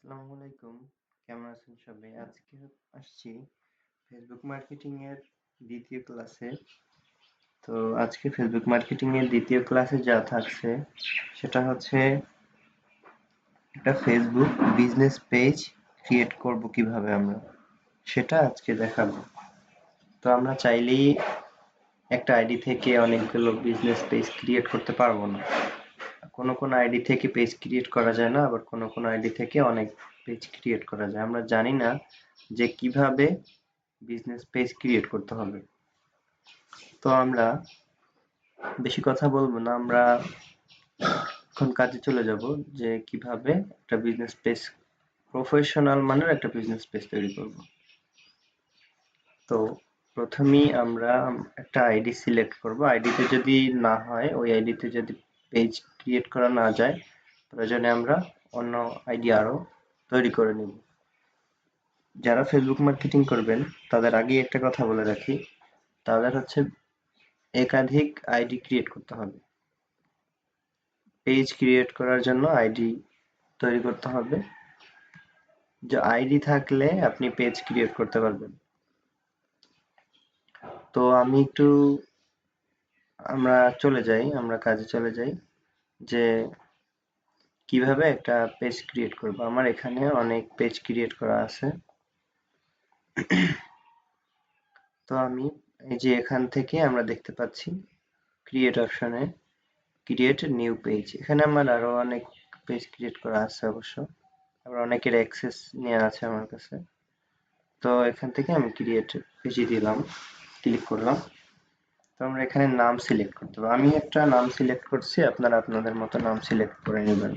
আসসালামু আলাইকুম। কেমন আছেন সবাই? আজকে আসছি ফেসবুক মার্কেটিং এর দ্বিতীয় ক্লাসে। তো আজকে ফেসবুক মার্কেটিং এর দ্বিতীয় ক্লাসে যা থাকছে সেটা হচ্ছে একটা ফেসবুক বিজনেস পেজ ক্রিয়েট করব কিভাবে আমরা, সেটা আজকে দেখাবো। তো আমরা চাইলেই একটা আইডি থেকে অনেকগুলো বিজনেস পেজ ক্রিয়েট করতে পারবো না। কোনো আইডি থেকে পেজ ক্রিয়েট করা যায় না, আবার কোনো আইডি থেকে অনেক পেজ ক্রিয়েট করা যায়। আমরা জানি না যে কিভাবে বিজনেস পেজ ক্রিয়েট করতে হবে। তো আমরা বেশি কথা বলবো না, আমরা এখন কাজে চলে যাব যে কিভাবে একটা বিজনেস পেজ, প্রফেশনাল মানের একটা বিজনেস পেজ তৈরি করব। তো প্রথমেই আমরা একটা আইডি সিলেক্ট করব। আইডিতে যদি না হয়, ওই আইডিতে যদি পেজ ক্রিয়েট করা না যায়, প্রয়োজনে আমরা অন্য আইডি আরো তৈরি করে নিব। যারা ফেসবুক মার্কেটিং করবেন তাদের আগে একটা কথা বলে রাখি, তাদের হচ্ছে একাধিক আইডি ক্রিয়েট করতে হবে। পেজ ক্রিয়েট করার জন্য আইডি তৈরি করতে হবে। যে আইডি থাকলে আপনি পেজ ক্রিয়েট করতে পারবেন। তো আমরা কাজে চলে যাই যে কিভাবে একটা পেজ ক্রিয়েট করব। আমার এখানে অনেক পেজ ক্রিয়েট করা আছে। তো আমি এই যে এখান থেকে আমরা দেখতে পাচ্ছি ক্রিয়েট অপশনে ক্রিয়েট নিউ পেজ, এখানে আমার আরো অনেক পেজ ক্রিয়েট করা আছে অবশ্য, আবার অনেকের অ্যাক্সেস নেওয়া আছে আমার কাছে। তো এখান থেকে আমি ক্রিয়েট পেজে দিলাম, ক্লিক করলাম। তো আমরা এখানে নাম সিলেক্ট করতে হবে। আমি একটা নাম সিলেক্ট করছি, আপনারা আপনাদের মতো নাম সিলেক্ট করে নেবেন।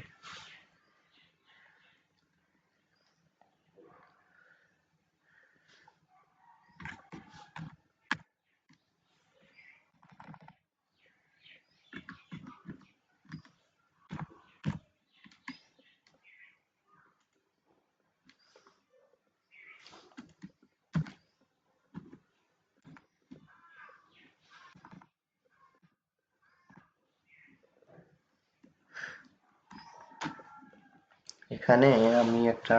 এখানে আমি একটা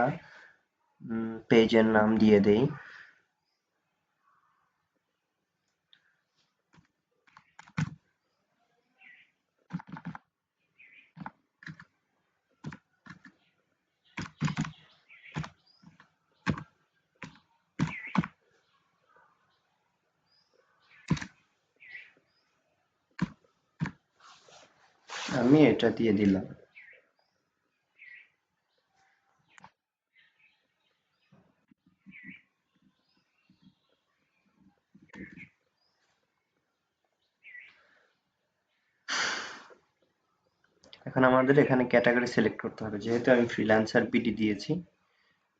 পেজের নাম দিয়ে দেই। আমি এটা দিয়ে দিলাম। এখন আমাদের এখানে ক্যাটাগরি সিলেক্ট করতে হবে, যেহেতু আমি ফ্রিল্যান্সার বিডি দিয়েছি।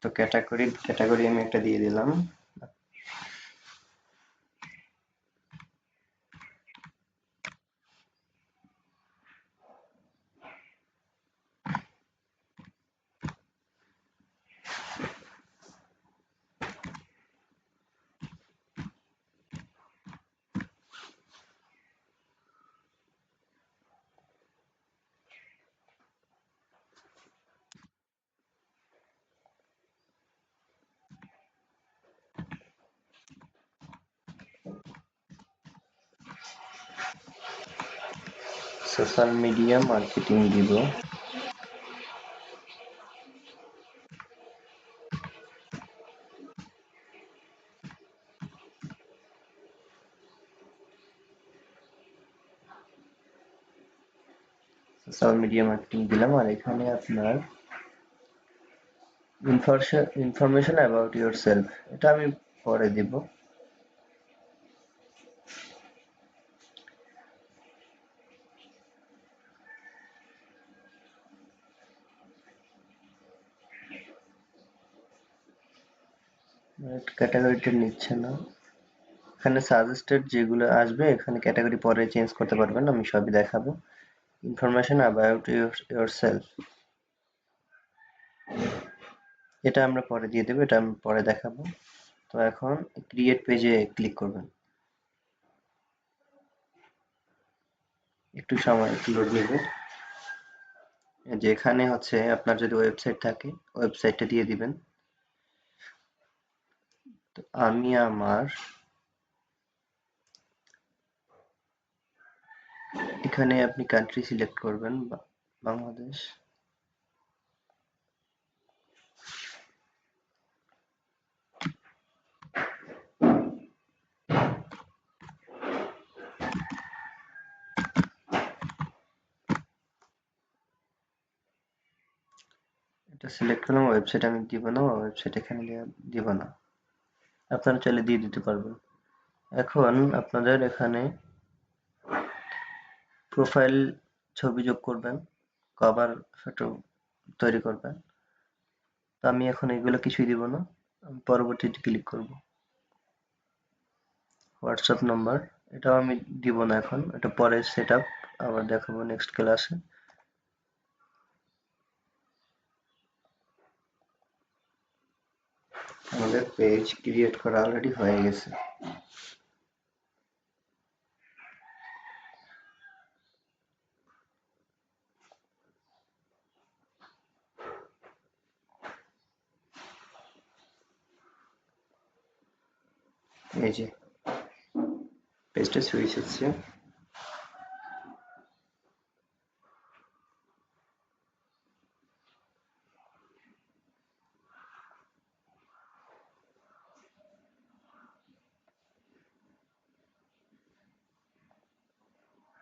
তো ক্যাটাগরি আমি একটা দিয়ে দিলাম। সোশ্যাল মিডিয়া মার্কেটিং দিব। সোশ্যাল মিডিয়া মার্কেটিং দিলাম, আর এখানে আপনার ইনফরমেশন অ্যাবাউট ইউর সেলফ, এটা আমি পরে দিব। ক্যাটাগরিটা নিচ্ছে না। এখানে সাজেস্টেড যেগুলো আসবে, এখানে ক্যাটাগরি পরে চেঞ্জ করতে পারবেন, আমি সবই দেখাবো। ইনফরমেশন অ্যাবাউট ইউর সেলফ, এটা আমরা পরে দিয়ে দেবো, এটা আমি পরে দেখাবো। তো এখন ক্রিয়েট পেজে ক্লিক করবেন। একটু সময় লোড নেবে। যেখানে হচ্ছে আপনার যদি ওয়েবসাইট থাকে ওয়েবসাইটটা দিয়ে দিবেন। তো আমি আমার এখানে আপনি কান্ট্রি সিলেক্ট করবেন বাংলাদেশ। এটা সিলেক্ট করলাম, ওয়েবসাইট আমি দিব না, ওয়েবসাইট এখানে দিব না, আপনারা চাইলে দিয়ে দিতে পারবেন। এখন আপনাদের এখানে প্রোফাইল ছবি যোগ করবেন, কভার ফটো তৈরি করবেন। তো আমি এখন এগুলো কিছুই দিব না, আমি পরবর্তীতে ক্লিক করব। হোয়াটসঅ্যাপ নাম্বার এটাও আমি দিব না এখন, এটা পরে সেট আপ আবার দেখাবো নেক্সট ক্লাসে। আমাদের পেজ ক্রিয়েট করা অলরেডি হয়ে গেছে। এই যে পেজটা সুইচ হচ্ছে।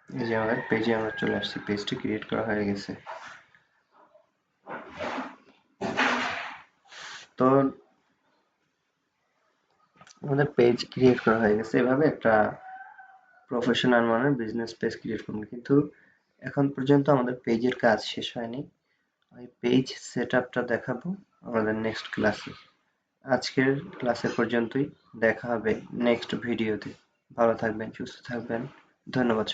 এই যে আমাদের পেজে আমরা চলে আসছি, পেজটা ক্রিয়েট করা হয়ে গেছে। তো আমাদের পেজ ক্রিয়েট করা হয়ে গেছে, এভাবে একটা প্রফেশনাল মানের বিজনেস পেজ ক্রিয়েট করুন। কিন্তু এখন পর্যন্ত আমাদের পেজের কাজ শেষ হয়নি, ওই পেজ সেট আপটা দেখাবো আমাদের নেক্সট ক্লাসে। আজকের ক্লাসে পর্যন্তই, দেখা হবে নেক্সট ভিডিওতে। ভালো থাকবেন, সুস্থ থাকবেন, ধন্যবাদ।